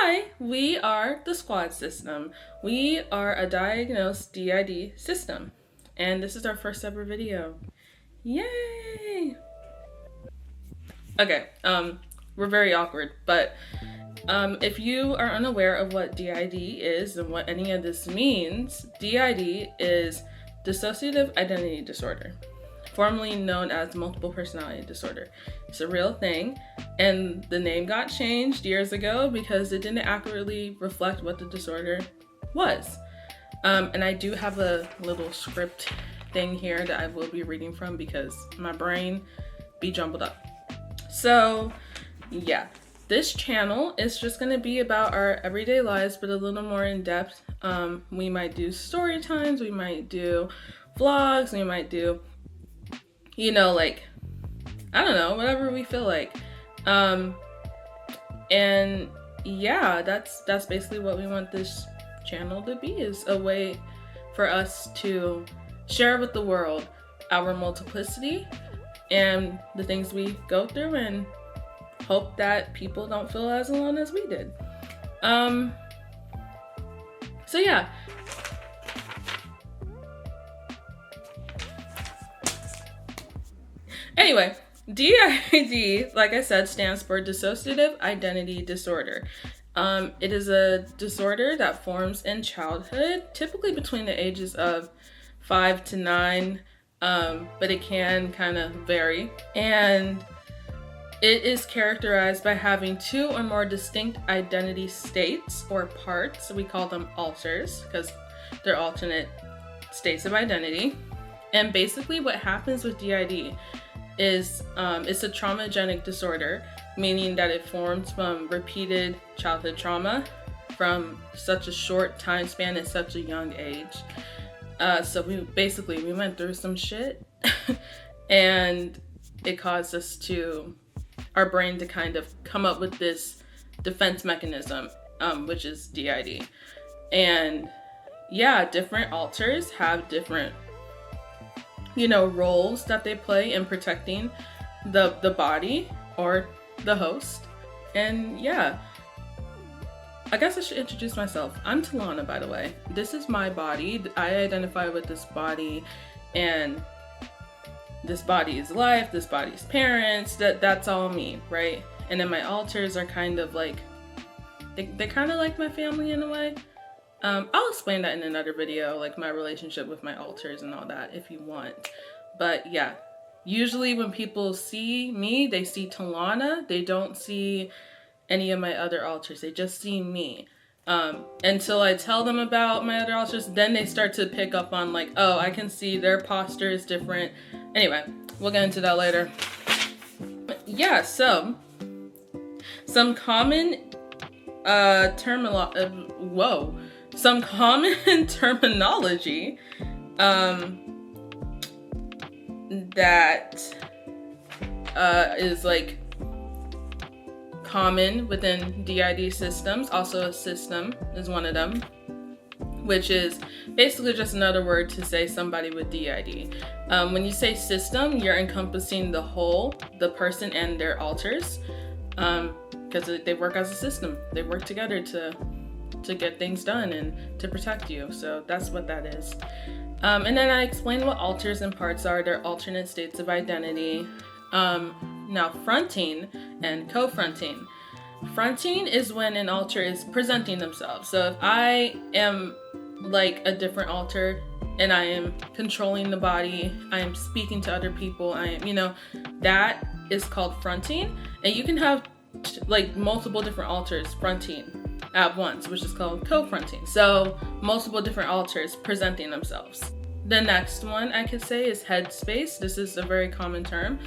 Hi, we are the Skwad system. We are a diagnosed D.I.D system. And this is our first ever video. Yay! Okay, we're very awkward, but if you are unaware of what D.I.D is and what any of this means, D.I.D is dissociative identity disorder, formerly known as multiple personality disorder. It's a real thing, and the name got changed years ago because it didn't accurately reflect what the disorder was. And I do have a little script thing here that I will be reading from because my brain be jumbled up. So yeah, this channel is just going to be about our everyday lives, but a little more in depth. We might do story times, we might do vlogs, we might do, you know, like, I don't know, whatever we feel like. And yeah, that's basically what we want this channel to be, is a way for us to share with the world our multiplicity and the things we go through, and hope that people don't feel as alone as we did. So yeah. Anyway, D.I.D, like I said, stands for dissociative identity disorder. It is a disorder that forms in childhood, typically between the ages of 5 to 9, but it can kind of vary. And it is characterized by having 2 or more distinct identity states or parts. We call them alters because they're alternate states of identity. And basically what happens with D.I.D is it's a traumagenic disorder, meaning that it forms from repeated childhood trauma from such a short time span at such a young age. So we went through some shit and it caused our brain to kind of come up with this defense mechanism, which is D.I.D. And yeah, different alters have different, you know, roles that they play in protecting the body or the host. And yeah, I guess I should introduce myself. I'm Talana, by the way. This is my body. I identify with this body, and this body is life, this body's parents, that's all me, right? And then my alters are kind of like, they're kind of like my family in a way. I'll explain that in another video, like my relationship with my alters and all that, if you want. But yeah, usually when people see me, they see Talana. They don't see any of my other alters. They just see me. Until I tell them about my other alters, then they start to pick up on like, oh, I can see their posture is different. Anyway, we'll get into that later. Yeah, so some common some common terminology that is like common within D.I.D systems. Also, a system is one of them, which is basically just another word to say somebody with D.I.D. When you say system, you're encompassing the whole, the person and their alters, because they work as a system. They work together to get things done and to protect you. So that's what that is. And then I explained what alters and parts are. They're alternate states of identity. Now, fronting and co-fronting. Fronting is when an alter is presenting themselves. So if I am like a different alter and I am controlling the body, I am speaking to other people, I am, you know, that is called fronting. And you can have like multiple different alters fronting at once, which is called co-fronting. So multiple different alters presenting themselves. The next one I could say is headspace. This is a very common term.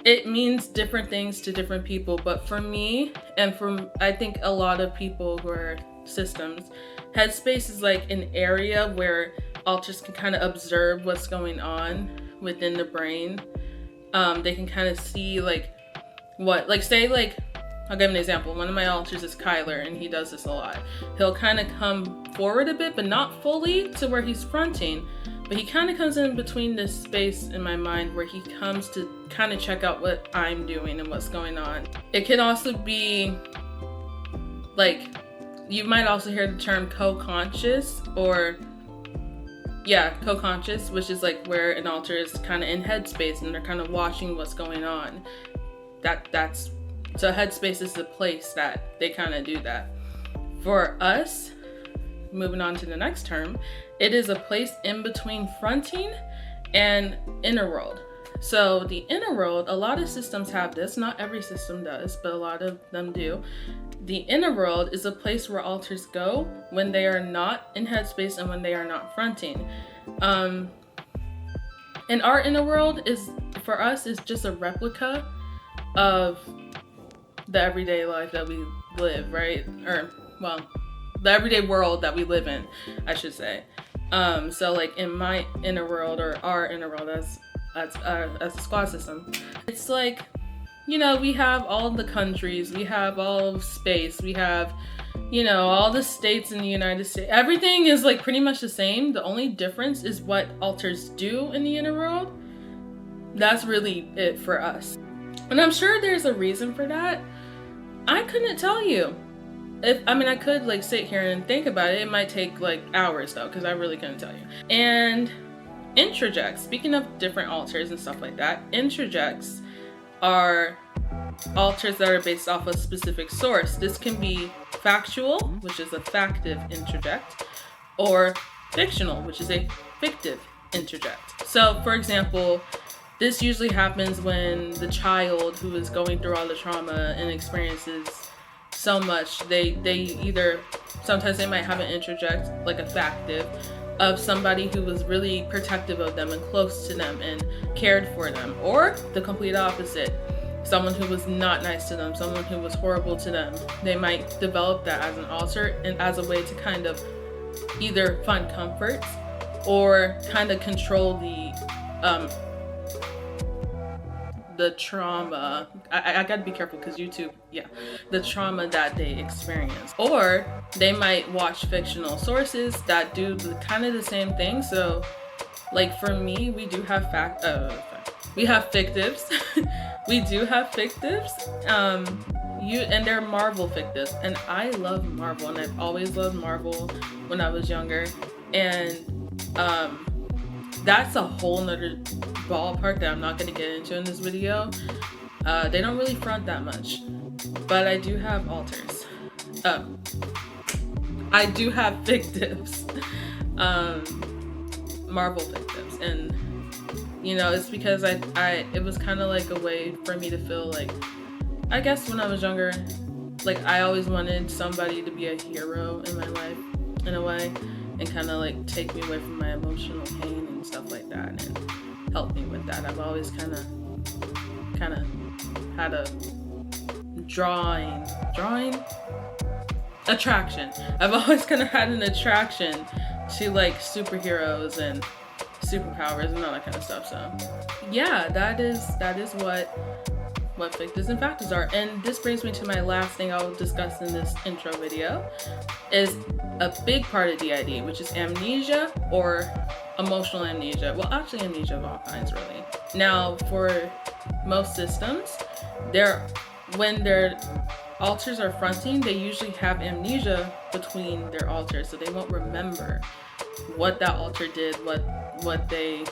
It means different things to different people, but for me and for I think a lot of people who are systems, headspace is like an area where alters can kind of observe what's going on within the brain. They can kind of see like what, like say like, I'll give an example. One of my alters is Kyler, and he does this a lot. He'll kind of come forward a bit, but not fully to where he's fronting, but he kind of comes in between this space in my mind where he comes to kind of check out what I'm doing and what's going on. It can also be like You might also hear the term co-conscious, or co-conscious, which is like where an alter is kind of in headspace and they're kind of watching what's going on. So headspace is the place that they kind of do that. For us, moving on to the next term, it is a place in between fronting and inner world. So the inner world, a lot of systems have this, not every system does, but a lot of them do. The inner world is a place where alters go when they are not in headspace and when they are not fronting. And our inner world for us is just a replica of the everyday life that we live, right? Or, well, the everyday world that we live in, I should say. So like in my inner world, or our inner world as a squad system, it's like, you know, we have all the countries, we have all of space, we have, you know, all the states in the United States. Everything is like pretty much the same. The only difference is what alters do in the inner world. That's really it for us. And I'm sure there's a reason for that. I couldn't tell you. I could like sit here and think about it. It might take like hours though, because I really couldn't tell you. And introjects, speaking of different alters and stuff like that, introjects are alters that are based off a specific source. This can be factual, which is a factive introject, or fictional, which is a fictive introject. So for example, this usually happens when the child who is going through all the trauma and experiences so much, they either, sometimes they might have an introject, like a factive, of somebody who was really protective of them and close to them and cared for them, or the complete opposite, someone who was not nice to them, someone who was horrible to them. They might develop that as an alter and as a way to kind of either find comfort or kind of control the trauma. I gotta be careful because YouTube, the trauma that they experience. Or they might watch fictional sources that do kind of the same thing. So like for me, we do have we have fictives. We do have fictives. And they're Marvel fictives. And I love Marvel, and I've always loved Marvel when I was younger. And that's a whole nother ballpark that I'm not going to get into in this video. They don't really front that much, but I do have alters. I do have fictives, Marvel fictives, and you know, it's because it was kind of like a way for me to feel like, I guess when I was younger, like I always wanted somebody to be a hero in my life in a way, and kind of like take me away from my emotional pain and stuff like that, and help me with that. I've always kind of had a attraction. I've always kind of had an attraction to like superheroes and superpowers and all that kind of stuff. So yeah, that is what fictives and factives are. And this brings me to my last thing I'll discuss in this intro video, is a big part of D.I.D, which is amnesia or emotional amnesia. Well, actually amnesia of all kinds, really. Now, for most systems, when their alters are fronting, they usually have amnesia between their alters, so they won't remember what that alter did, what they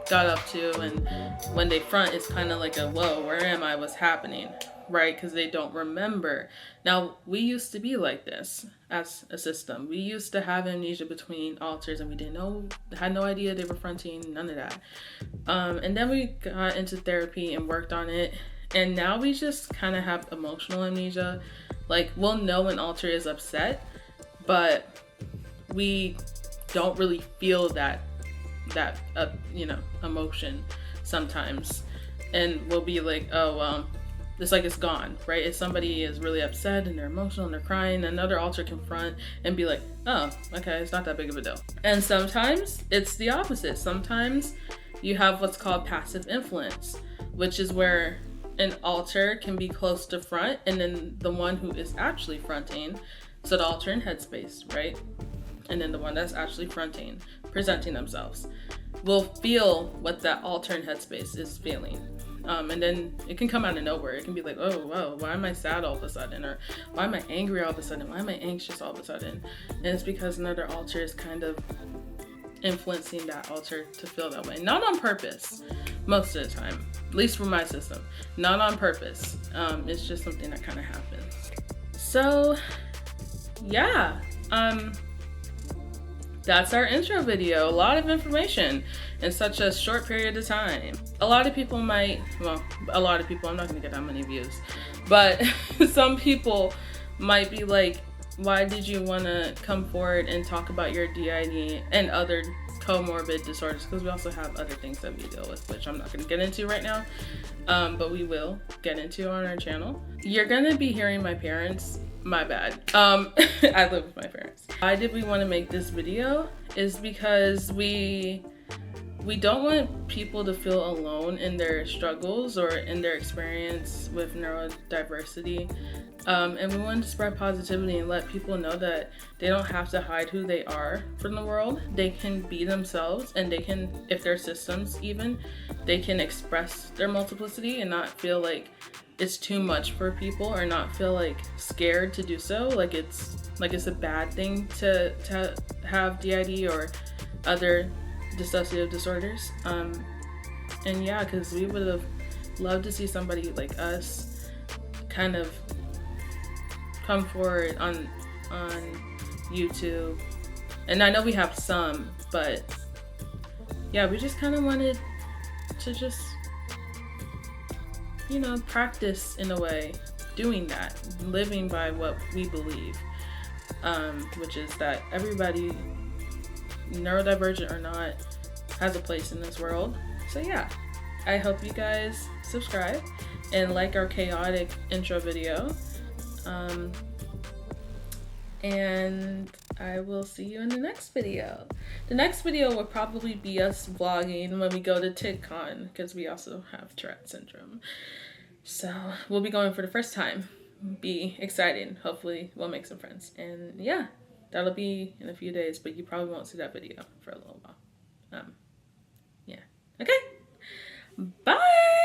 got up to, and when they front, it's kind of like a whoa, where am I, what's happening, right? Because they don't remember. Now, we used to be like this as a system. We used to have amnesia between alters, and we had no idea they were fronting, none of that. And then we got into therapy and worked on it, and now we just kind of have emotional amnesia. Like, we'll know an alter is upset, but we don't really feel that emotion sometimes, and we'll be like, oh well, it's like it's gone, right? If somebody is really upset and they're emotional and they're crying, another alter confront and be like, oh, okay, it's not that big of a deal. And sometimes it's the opposite. Sometimes you have what's called passive influence, which is where an alter can be close to front, and then the one who is actually fronting, so the alter in headspace, right? And then the one that's actually fronting, presenting themselves, will feel what that alter in headspace is feeling. And then it can come out of nowhere. It can be like, oh, whoa, why am I sad all of a sudden? Or why am I angry all of a sudden? Why am I anxious all of a sudden? And it's because another alter is kind of influencing that alter to feel that way. Not on purpose, most of the time, at least for my system. Not on purpose. It's just something that kind of happens. So, yeah. That's our intro video. A lot of information in such a short period of time. A lot of people might, well, a lot of people, I'm not gonna get that many views, but some people might be like, why did you wanna come forward and talk about your D.I.D and other comorbid disorders? Because we also have other things that we deal with, which I'm not gonna get into right now, but we will get into on our channel. You're gonna be hearing my parents. My bad. I live with my parents. Why did we want to make this video? Is because we don't want people to feel alone in their struggles or in their experience with neurodiversity. And we want to spread positivity and let people know that they don't have to hide who they are from the world. They can be themselves, and they can, if their systems even, they can express their multiplicity and not feel like it's too much for people, or not feel like scared to do so, like it's a bad thing to have D.I.D or other dissociative disorders. And yeah, because we would have loved to see somebody like us kind of come forward on YouTube. And I know we have some, but yeah, we just kind of wanted to just, you know, practice in a way, doing that, living by what we believe, which is that everybody, neurodivergent or not, has a place in this world. So yeah, I hope you guys subscribe and like our chaotic intro video. And I will see you in the next video. The next video will probably be us vlogging when we go to TidCon, because we also have Tourette syndrome. So we'll be going for the first time. Be exciting. Hopefully we'll make some friends. And yeah, that'll be in a few days, but you probably won't see that video for a little while. Yeah. Okay. Bye.